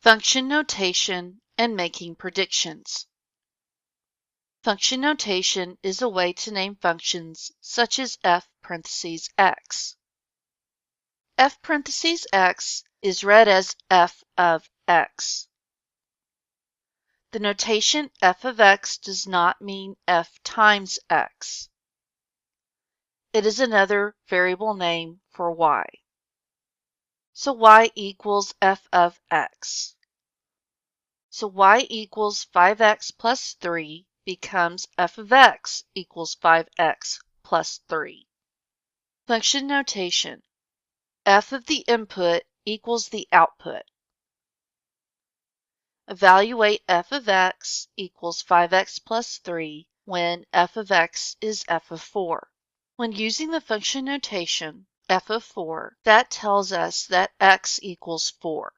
Function notation and making predictions. Function notation is a way to name functions such as f parentheses x. F parentheses x is read as f of x. The notation f of x does not mean f times x. It is another variable name for y. So y equals f of x. So y equals 5x plus 3 becomes f of x equals 5x plus 3. Function notation. F of the input equals the output. Evaluate f of x equals 5x plus 3 when f of x is f of 4. When using the function notation f of 4, that tells us that x equals 4.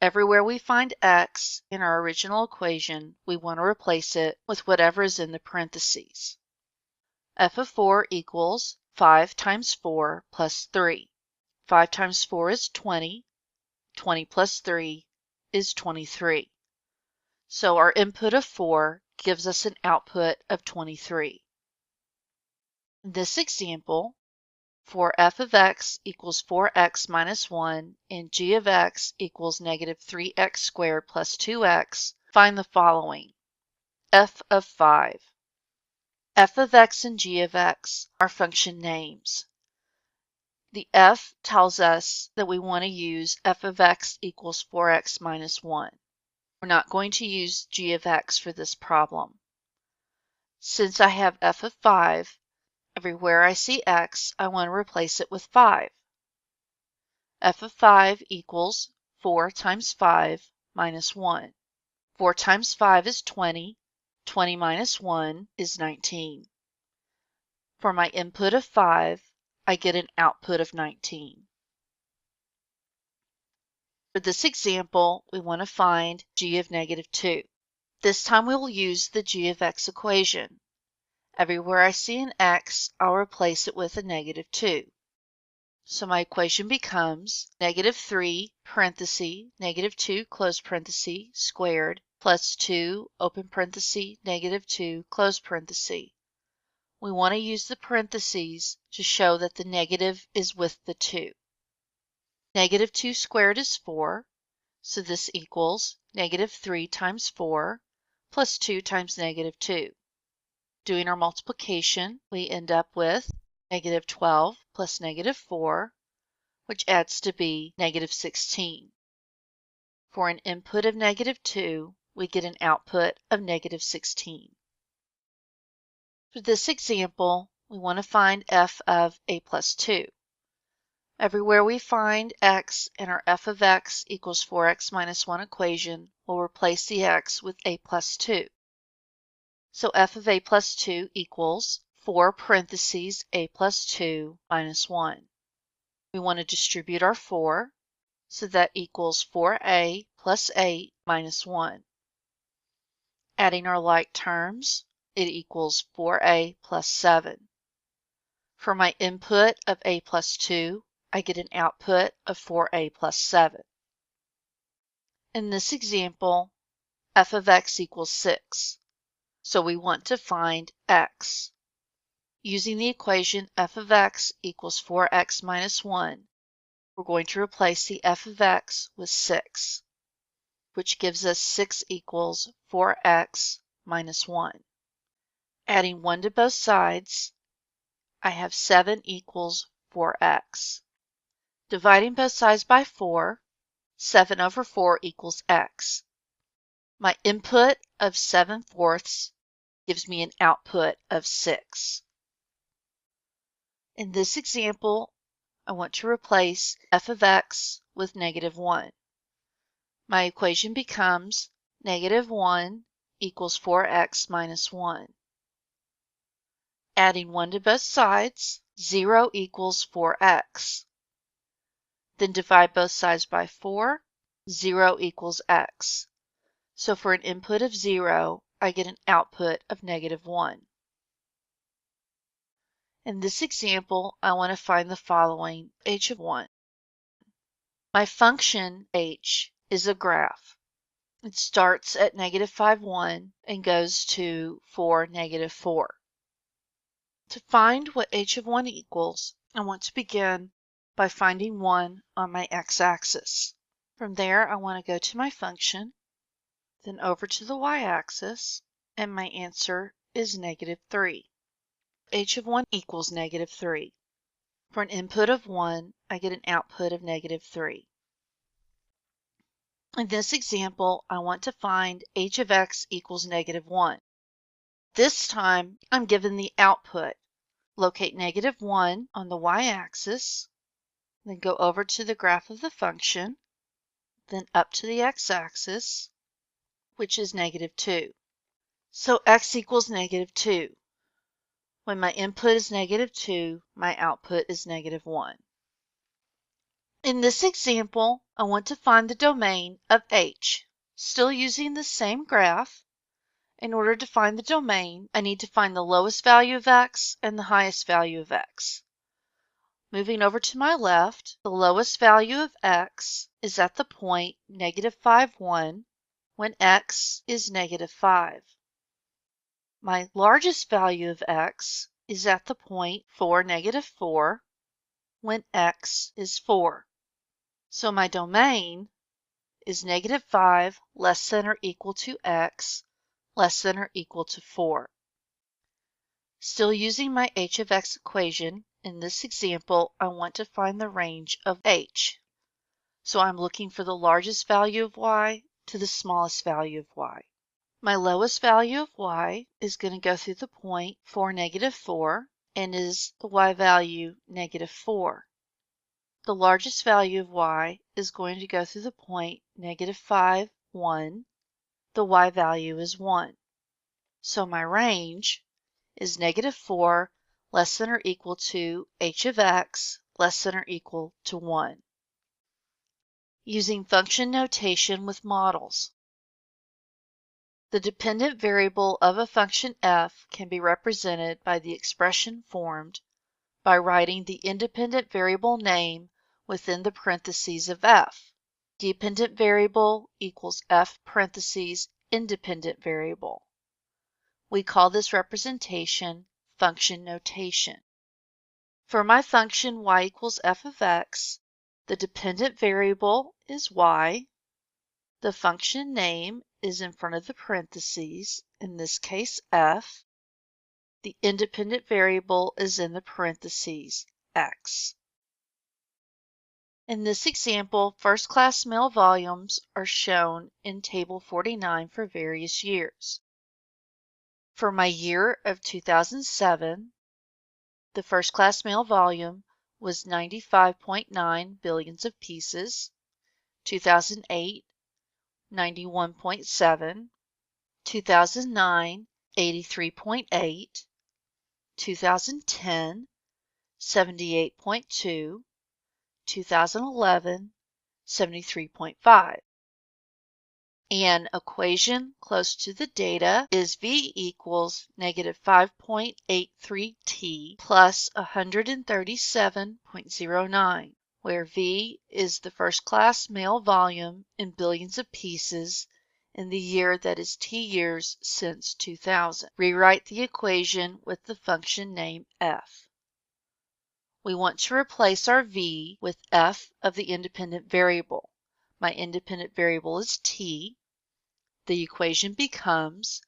Everywhere we find x in our original equation, we want to replace it with whatever is in the parentheses. F of 4 equals 5 times 4 plus 3. 5 times 4 is 20. 20 plus 3 is 23. So our input of 4 gives us an output of 23. In this example, for f of x equals 4x minus 1 and g of x equals negative 3x squared plus 2x, find the following. F of 5. F of x and g of x are function names. The f tells us that we want to use f of x equals 4x minus 1. We're not going to use g of x for this problem. Since I have f of 5, everywhere I see x, I want to replace it with 5. F of 5 equals 4 times 5 minus 1. 4 times 5 is 20. 20 minus 1 is 19. For my input of 5, I get an output of 19. For this example, we want to find g of negative 2. This time we will use the g of x equation. Everywhere I see an x, I'll replace it with a negative 2. So my equation becomes negative 3 parenthesis negative 2 close parenthesis squared plus 2 open parenthesis negative 2 close parenthesis. We want to use the parentheses to show that the negative is with the 2. Negative 2 squared is 4, so this equals negative 3 times 4 plus 2 times negative 2. Doing our multiplication, we end up with negative 12 plus negative 4, which adds to be negative 16. For an input of negative 2, we get an output of negative 16. For this example, we want to find f of a plus 2. Everywhere we find x in our f of x equals 4x minus 1 equation, we'll replace the x with a plus 2. So f of a plus 2 equals 4 parentheses a plus 2 minus 1. We want to distribute our 4, so that equals 4a plus 8 minus 1. Adding our like terms, it equals 4a plus 7. For my input of a plus 2, I get an output of 4a plus 7. In this example, f of x equals 6. So we want to find x. Using the equation f of x equals 4x minus 1, we're going to replace the f of x with 6, which gives us 6 equals 4x minus 1. Adding 1 to both sides, I have 7 equals 4x. Dividing both sides by 4, 7 over 4 equals x. My input of 7/4 gives me an output of 6. In this example, I want to replace f of x with negative 1. My equation becomes negative 1 equals 4x minus 1. Adding 1 to both sides, 0 equals 4x. Then divide both sides by 4, 0 equals x. So for an input of 0, I get an output of negative 1. In this example, I want to find the following h of 1. My function h is a graph. It starts at -5, 1 and goes to 4, -4. To find what h of 1 equals, I want to begin by finding 1 on my x-axis. From there, I want to go to my function, then over to the y-axis, and my answer is -3. h of 1 equals -3. For an input of 1, I get an output of -3. In this example, I want to find h of x equals -1. This time, I'm given the output. Locate -1 on the y-axis, then go over to the graph of the function, then up to the x-axis, which is -2. So x equals -2. When my input is -2, my output is -1. In this example, I want to find the domain of h. Still using the same graph, in order to find the domain, I need to find the lowest value of x and the highest value of x. Moving over to my left, the lowest value of x is at the point -5, 1 when x is -5. My largest value of x is at the point 4, -4 when x is 4. So my domain is -5 less than or equal to x less than or equal to 4. Still using my h of x equation, in this example I want to find the range of h. So I'm looking for the largest value of y to the smallest value of y. My lowest value of y is going to go through the point 4, -4 and is the y value -4. The largest value of y is going to go through the point -5, 1. The y value is 1. So my range is -4 less than or equal to h of x less than or equal to 1. Using function notation with models. The dependent variable of a function f can be represented by the expression formed by writing the independent variable name within the parentheses of f. Dependent variable equals f parentheses independent variable. We call this representation function notation. For my function y equals f of x, the dependent variable is y. The function name is in front of the parentheses, in this case f. The independent variable is in the parentheses, x. In this example, first-class mail volumes are shown in Table 49 for various years. For my year of 2007, the first-class mail volume was 95.9 billions of pieces, 2008, 91.7, 2009, 83.8, 2010, 78.2, 2011, 73.5. An equation close to the data is V equals -5.83t plus 137.09, where V is the first-class mail volume in billions of pieces in the year that is t years since 2000. Rewrite the equation with the function name f. We want to replace our V with f of the independent variable. My independent variable is t. The equation becomes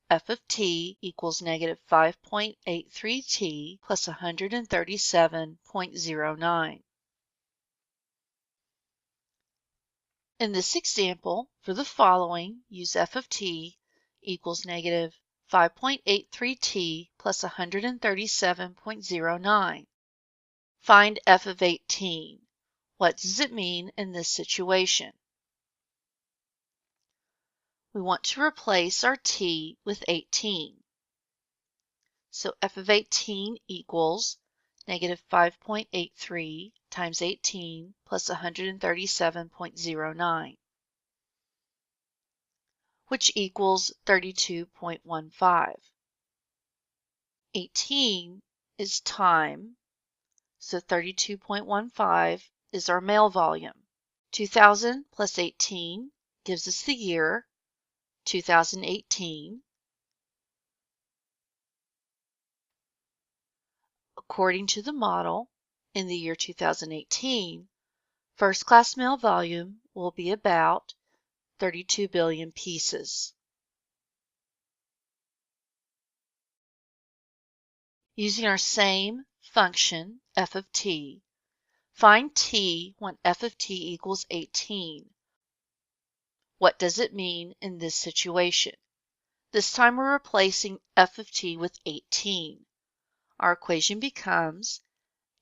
f of t equals -5.83t plus 137.09. In this example, for the following, use f of t equals -5.83t plus 137.09. Find f of 18. What does it mean in this situation? We want to replace our t with 18. So f of 18 equals -5.83 times 18 plus 137.09, which equals 32.15. 18 is time, so 32.15 is our mail volume. 2000 plus 18 gives us the year, 2018. According to the model, in the year 2018, first-class mail volume will be about 32 billion pieces. Using our same function, f of t, find t when f of t equals 18. What does it mean in this situation? This time we're replacing f of t with 18. Our equation becomes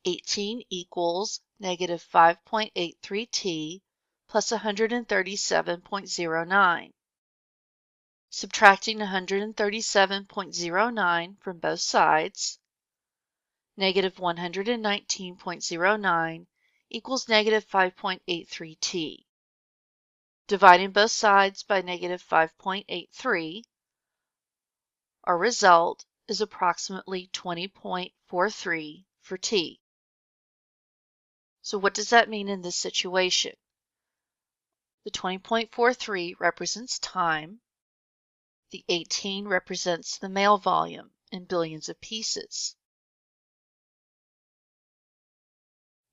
18 equals negative 5.83t plus 137.09. Subtracting 137.09 from both sides, negative 119.09 equals negative 5.83t. Dividing both sides by negative 5.83, our result is approximately 20.43 for t. So what does that mean in this situation? The 20.43 represents time. The 18 represents the mail volume in billions of pieces.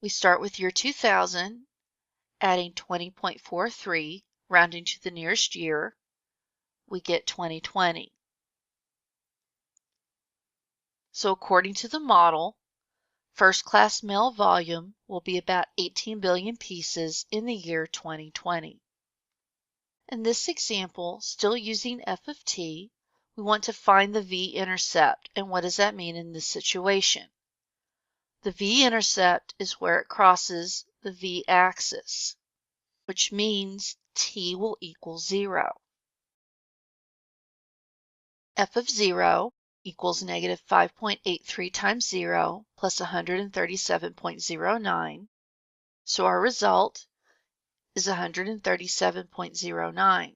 We start with year 2000, adding 20.43, rounding to the nearest year, we get 2020. So according to the model, first-class mail volume will be about 18 billion pieces in the year 2020. In this example, still using f of t, we want to find the v-intercept, and what does that mean in this situation? The v-intercept is where it crosses the v-axis, which means t will equal 0. F of 0 equals negative 5.83 times 0 plus 137.09. So our result is 137.09.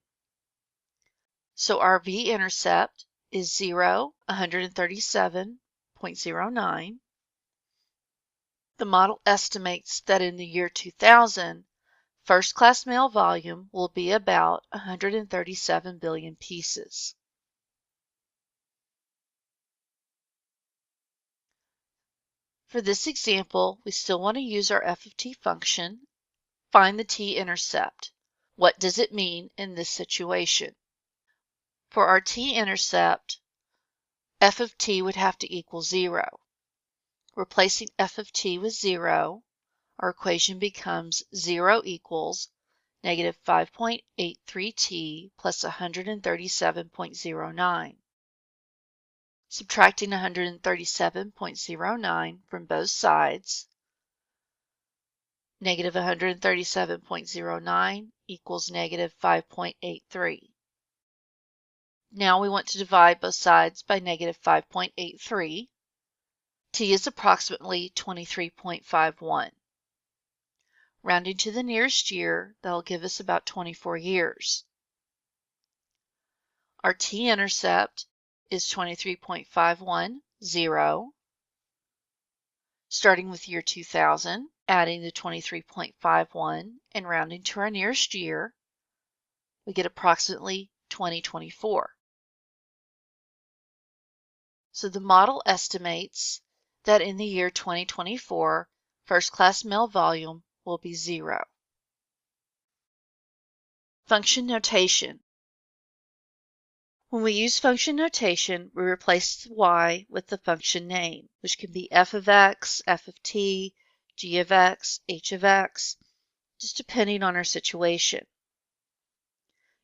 So our v-intercept is 0, 137.09. The model estimates that in the year 2000, first-class mail volume will be about 137 billion pieces. For this example, we still want to use our f of t function, find the t-intercept. What does it mean in this situation? For our t-intercept, f of t would have to equal 0. Replacing f of t with 0, our equation becomes 0 equals negative 5.83t plus 137.09. Subtracting 137.09 from both sides, negative 137.09 equals negative 5.83. Now we want to divide both sides by negative 5.83. T is approximately 23.51. Rounding to the nearest year, that will give us about 24 years. Our t-intercept is 23.510. Starting with year 2000, adding the 23.51 and rounding to our nearest year, we get approximately 2024. So the model estimates that in the year 2024, first-class mail volume will be 0. Function notation. When we use function notation, we replace the y with the function name, which can be f of x, f of t, g of x, h of x, just depending on our situation.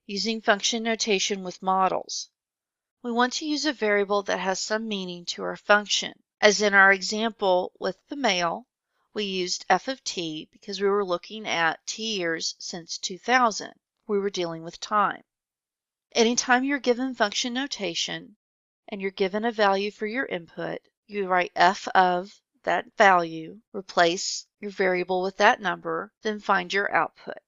Using function notation with models, we want to use a variable that has some meaning to our function. As in our example with the mail, we used f of t because we were looking at t years since 2000. We were dealing with time. Anytime you're given function notation and you're given a value for your input, you write f of that value, replace your variable with that number, then find your output.